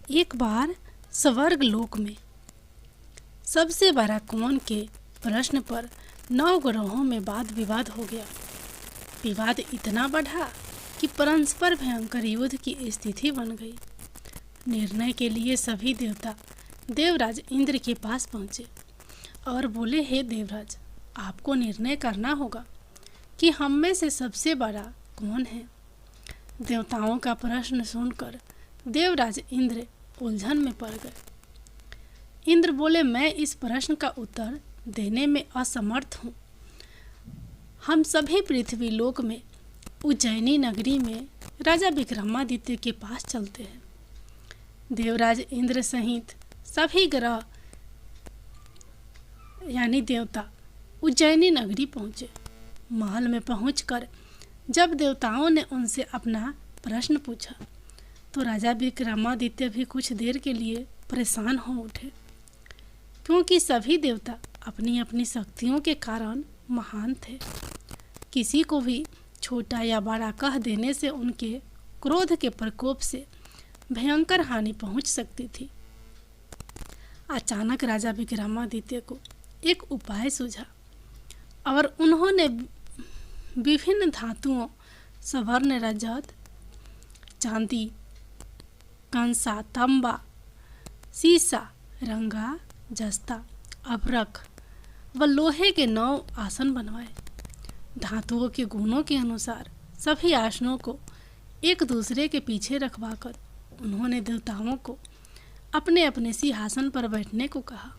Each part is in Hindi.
एक बार स्वर्ग लोक में सबसे बड़ा कौन के प्रश्न पर 9 ग्रहों में वाद विवाद हो गया। विवाद इतना बढ़ा कि परस्पर भयंकर युद्ध की स्थिति बन गई। निर्णय के लिए सभी देवता देवराज इंद्र के पास पहुँचे और बोले, हे देवराज, आपको निर्णय करना होगा कि हम में से सबसे बड़ा कौन है। देवताओं का प्रश्न सुनकर देवराज इंद्र उलझन में पड़ गए। इंद्र बोले, मैं इस प्रश्न का उत्तर देने में असमर्थ हूँ। हम सभी पृथ्वी लोक में उज्जैनी नगरी में राजा विक्रमादित्य के पास चलते हैं। देवराज इंद्र सहित सभी ग्रह यानी देवता उज्जैनी नगरी पहुँचे। महल में पहुंचकर जब देवताओं ने उनसे अपना प्रश्न पूछा तो राजा विक्रमादित्य भी कुछ देर के लिए परेशान हो उठे, क्योंकि सभी देवता अपनी अपनी शक्तियों के कारण महान थे। किसी को भी छोटा या बड़ा कह देने से उनके क्रोध के प्रकोप से भयंकर हानि पहुंच सकती थी। अचानक राजा विक्रमादित्य को एक उपाय सूझा और उन्होंने विभिन्न धातुओं स्वर्ण, रजत, चांदी, कंसा, तांबा, सीसा, रंगा, जस्ता, अभ्रक व लोहे के 9 आसन बनवाए। धातुओं के गुणों के अनुसार सभी आसनों को एक दूसरे के पीछे रखवाकर उन्होंने देवताओं को अपने अपने सिंहासन पर बैठने को कहा।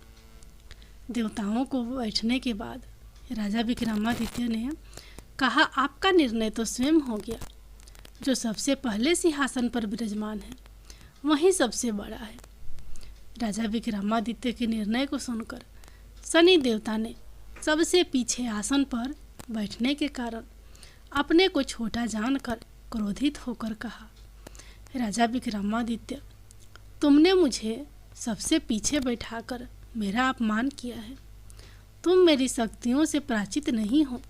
देवताओं को बैठने के बाद राजा विक्रमादित्य ने कहा, आपका निर्णय तो स्वयं हो गया। जो सबसे पहले सिंहासन पर विराजमान है वही सबसे बड़ा है। राजा विक्रमादित्य के निर्णय को सुनकर शनि देवता ने सबसे पीछे आसन पर बैठने के कारण अपने को छोटा जानकर क्रोधित होकर कहा, राजा विक्रमादित्य, तुमने मुझे सबसे पीछे बैठाकर मेरा अपमान किया है। तुम मेरी शक्तियों से परिचित नहीं हो।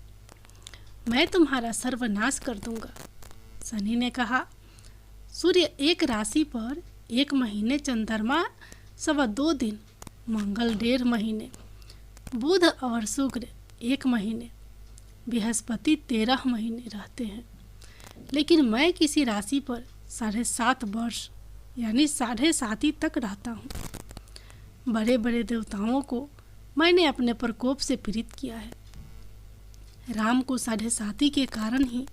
मैं तुम्हारा सर्वनाश कर दूंगा। शनि ने कहा, सूर्य एक राशि पर 1 महीने, चंद्रमा 2.25 दिन, मंगल 1.5 महीने, बुध और शुक्र 1 महीने, बृहस्पति 13 महीने रहते हैं। लेकिन मैं किसी राशि पर 7.5 वर्ष यानी 7.5 तक रहता हूँ। बड़े बड़े देवताओं को मैंने अपने प्रकोप से पीड़ित किया है। राम को 7.5 के कारण ही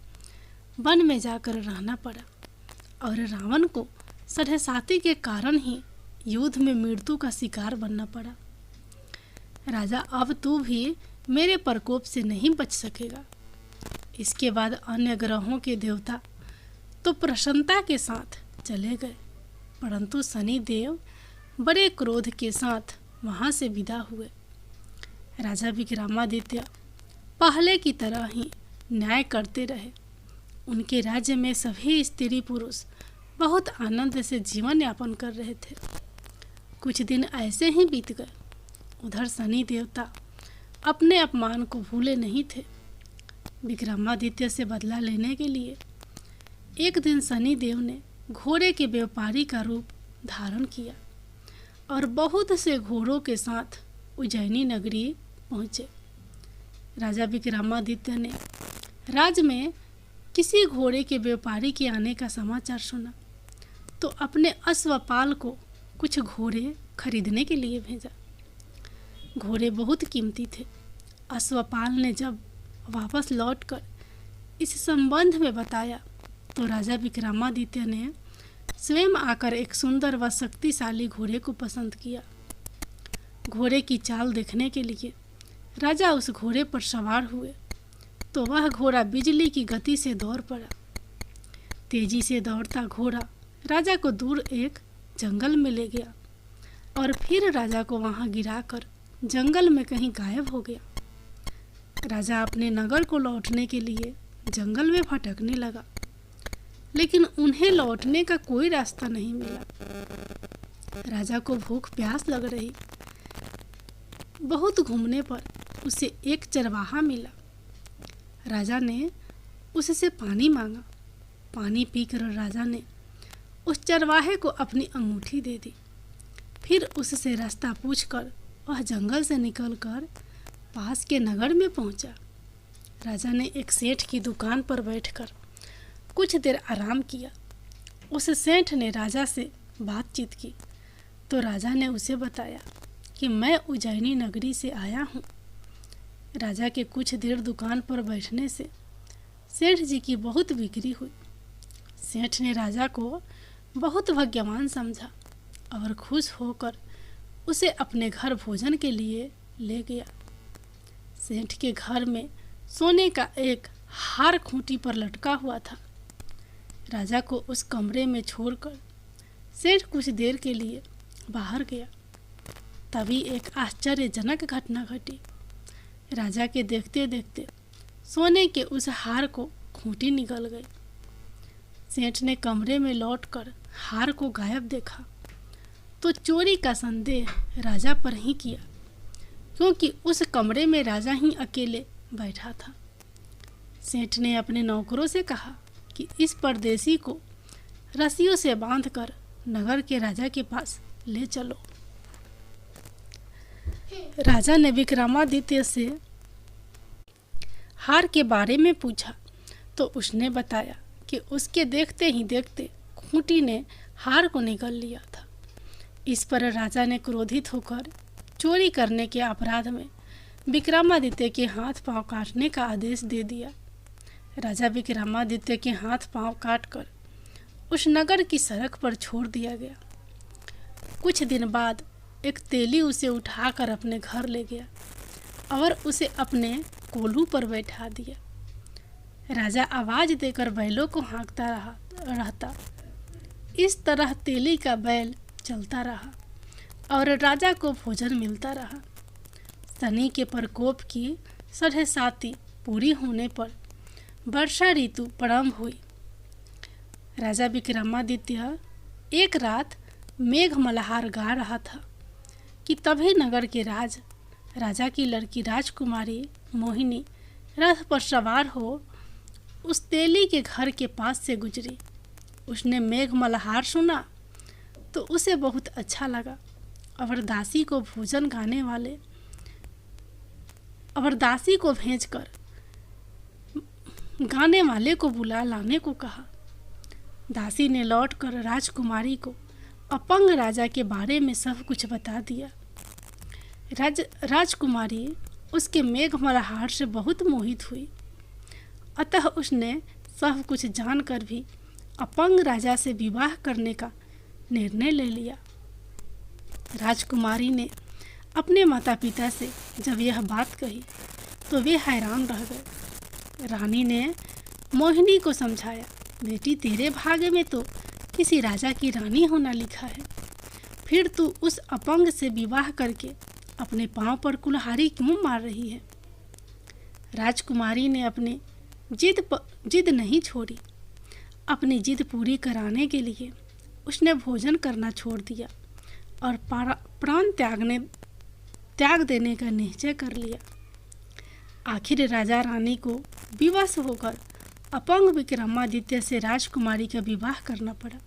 वन में जाकर रहना पड़ा और रावण को 7.5 के कारण ही युद्ध में मृत्यु का शिकार बनना पड़ा। राजा, अब तू भी मेरे प्रकोप से नहीं बच सकेगा। इसके बाद अन्य ग्रहों के देवता तो प्रसन्नता के साथ चले गए, परंतु शनि देव बड़े क्रोध के साथ वहां से विदा हुए। राजा विक्रमादित्य पहले की तरह ही न्याय करते रहे। उनके राज्य में सभी स्त्री पुरुष बहुत आनंद से जीवन यापन कर रहे थे। कुछ दिन ऐसे ही बीत गए। उधर शनि देवता अपने अपमान को भूले नहीं थे। विक्रमादित्य से बदला लेने के लिए एक दिन शनि देव ने घोड़े के व्यापारी का रूप धारण किया और बहुत से घोड़ों के साथ उज्जैनी नगरी पहुँचे। राजा विक्रमादित्य ने राज्य में किसी घोड़े के व्यापारी के आने का समाचार सुना तो अपने अश्वपाल को कुछ घोड़े खरीदने के लिए भेजा। घोड़े बहुत कीमती थे। अश्वपाल ने जब वापस लौटकर इस संबंध में बताया तो राजा विक्रमादित्य ने स्वयं आकर एक सुंदर व शक्तिशाली घोड़े को पसंद किया। घोड़े की चाल देखने के लिए राजा उस घोड़े पर सवार हुए तो वह घोड़ा बिजली की गति से दौड़ पड़ा। तेजी से दौड़ता घोड़ा राजा को दूर एक जंगल में ले गया और फिर राजा को वहां गिराकर जंगल में कहीं गायब हो गया। राजा अपने नगर को लौटने के लिए जंगल में भटकने लगा, लेकिन उन्हें लौटने का कोई रास्ता नहीं मिला। राजा को भूख प्यास लग रही। बहुत घूमने पर उसे एक चरवाहा मिला। राजा ने उससे पानी मांगा। पानी पीकर राजा ने उस चरवाहे को अपनी अंगूठी दे दी। फिर उससे रास्ता पूछकर वह जंगल से निकलकर पास के नगर में पहुंचा। राजा ने एक सेठ की दुकान पर बैठकर कुछ देर आराम किया। उस सेठ ने राजा से बातचीत की तो राजा ने उसे बताया कि मैं उज्जैनी नगरी से आया हूँ। राजा के कुछ देर दुकान पर बैठने से सेठ जी की बहुत बिक्री हुई। सेठ ने राजा को बहुत भाग्यवान समझा और खुश होकर उसे अपने घर भोजन के लिए ले गया। सेठ के घर में सोने का एक हार खूंटी पर लटका हुआ था। राजा को उस कमरे में छोड़कर सेठ कुछ देर के लिए बाहर गया। तभी एक आश्चर्यजनक घटना घटी। राजा के देखते देखते सोने के उस हार को खूंटी निकल गई। सेठ ने कमरे में लौटकर हार को गायब देखा तो चोरी का संदेह राजा पर ही किया, क्योंकि उस कमरे में राजा ही अकेले बैठा था। सेठ ने अपने नौकरों से कहा कि इस परदेसी को रस्सियों से बांधकर नगर के राजा के पास ले चलो। राजा ने विक्रमादित्य से हार के बारे में पूछा तो उसने बताया कि उसके देखते ही देखते खूंटी ने हार को निगल लिया था। इस पर राजा ने क्रोधित होकर चोरी करने के अपराध में विक्रमादित्य के हाथ पांव काटने का आदेश दे दिया। राजा विक्रमादित्य के हाथ पांव काटकर उस नगर की सड़क पर छोड़ दिया गया। कुछ दिन बाद एक तेली उसे उठाकर अपने घर ले गया और उसे अपने कोल्हू पर बैठा दिया। राजा आवाज देकर बैलों को हाँकता रहता। इस तरह तेली का बैल चलता रहा और राजा को भोजन मिलता रहा। शनि के प्रकोप की 7.5 पूरी होने पर वर्षा ऋतु प्रारंभ हुई। राजा विक्रमादित्य एक रात मेघ मल्हार गा रहा था कि तभी नगर के राजा की लड़की राजकुमारी मोहिनी रथ पर सवार हो उस तेली के घर के पास से गुजरी। उसने मेघ मल्हार सुना तो उसे बहुत अच्छा लगा और दासी को भोजन भेजकर गाने वाले को बुला लाने को कहा। दासी ने लौटकर राजकुमारी को अपंग राजा के बारे में सब कुछ बता दिया। राजकुमारी उसके मेघ मल्हार से बहुत मोहित हुई, अतः उसने सब कुछ जानकर भी अपंग राजा से विवाह करने का निर्णय ले लिया। राजकुमारी ने अपने माता पिता से जब यह बात कही तो वे हैरान रह गए। रानी ने मोहिनी को समझाया, बेटी तेरे भाग्य में तो किसी राजा की रानी होना लिखा है, फिर तू उस अपंग से विवाह करके अपने पांव पर कुल्हाड़ी क्यों मार रही है। राजकुमारी ने अपनी जिद नहीं छोड़ी। अपनी जिद पूरी कराने के लिए उसने भोजन करना छोड़ दिया और प्राण त्याग देने का निश्चय कर लिया। आखिर राजा रानी को विवश होकर अपंग विक्रमादित्य से राजकुमारी का विवाह करना पड़ा।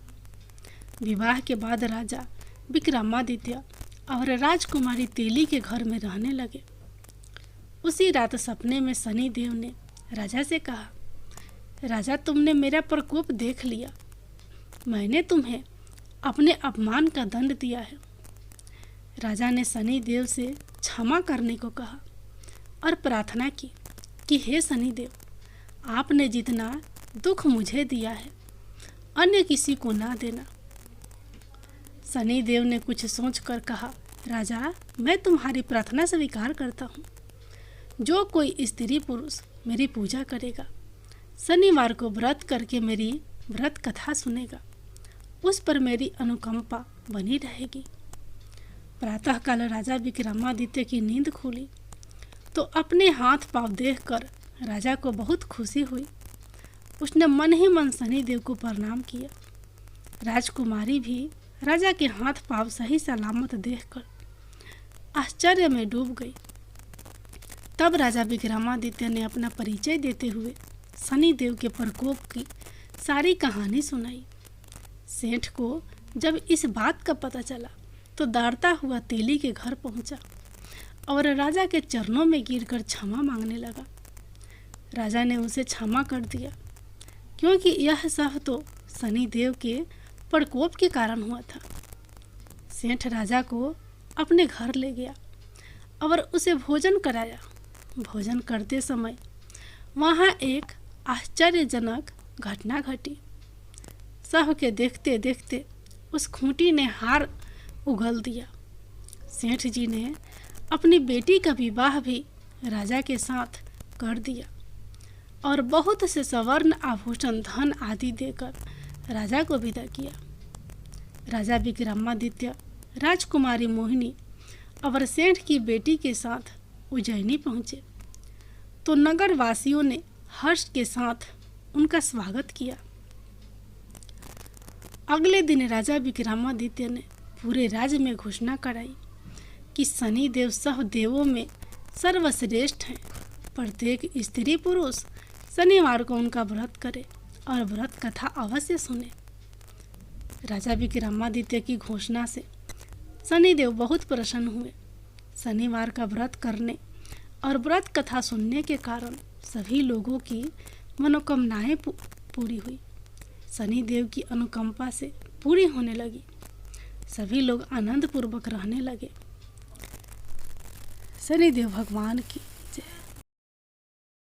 विवाह के बाद राजा विक्रमादित्य और राजकुमारी तेली के घर में रहने लगे। उसी रात सपने में शनि देव ने राजा से कहा, राजा तुमने मेरा प्रकोप देख लिया, मैंने तुम्हें अपने अपमान का दंड दिया है। राजा ने शनि देव से क्षमा करने को कहा और प्रार्थना की कि हे शनि देव, आपने जितना दुख मुझे दिया है अन्य किसी को ना देना। शनि देव ने कुछ सोचकर कहा, राजा मैं तुम्हारी प्रार्थना स्वीकार करता हूँ। जो कोई स्त्री पुरुष मेरी पूजा करेगा, शनिवार को व्रत करके मेरी व्रत कथा सुनेगा, उस पर मेरी अनुकंपा बनी रहेगी। प्रातःकाल राजा विक्रमादित्य की नींद खुली तो अपने हाथ पांव देखकर राजा को बहुत खुशी हुई। उसने मन ही मन शनिदेव को प्रणाम किया। राजकुमारी भी राजा के हाथ पांव सही सलामत देखकर आश्चर्य में डूब गई। तब राजा विक्रमादित्य ने अपना परिचय देते हुए शनिदेव के प्रकोप की सारी कहानी सुनाई। सेठ को जब इस बात का पता चला तो दौड़ता हुआ तेली के घर पहुंचा और राजा के चरणों में गिरकर क्षमा मांगने लगा। राजा ने उसे क्षमा कर दिया, क्योंकि यह सब तो शनिदेव के प्रकोप के कारण हुआ था। सेठ राजा को अपने घर ले गया और उसे भोजन कराया। भोजन करते समय वहाँ एक आश्चर्यजनक घटना घटी। सब के देखते देखते उस खूंटी ने हार उगल दिया। सेठ जी ने अपनी बेटी का विवाह भी राजा के साथ कर दिया और बहुत से स्वर्ण आभूषण धन आदि देकर राजा को विदा किया। राजा विक्रमादित्य राजकुमारी मोहिनी और सेठ की बेटी के साथ उज्जैनी पहुँचे तो नगर वासियों ने हर्ष के साथ उनका स्वागत किया। अगले दिन राजा विक्रमादित्य ने पूरे राज्य में घोषणा कराई कि शनिदेव सब देवों में सर्वश्रेष्ठ हैं। प्रत्येक स्त्री पुरुष शनिवार को उनका व्रत करे और व्रत कथा अवश्य सुने। राजा विक्रमादित्य की घोषणा से शनिदेव बहुत प्रसन्न हुए। शनिवार का व्रत करने और व्रत कथा सुनने के कारण सभी लोगों की मनोकामनाएं पूरी हुई। शनिदेव की अनुकंपा से पूरी होने लगी। सभी लोग आनंद पूर्वक रहने लगे। शनिदेव भगवान की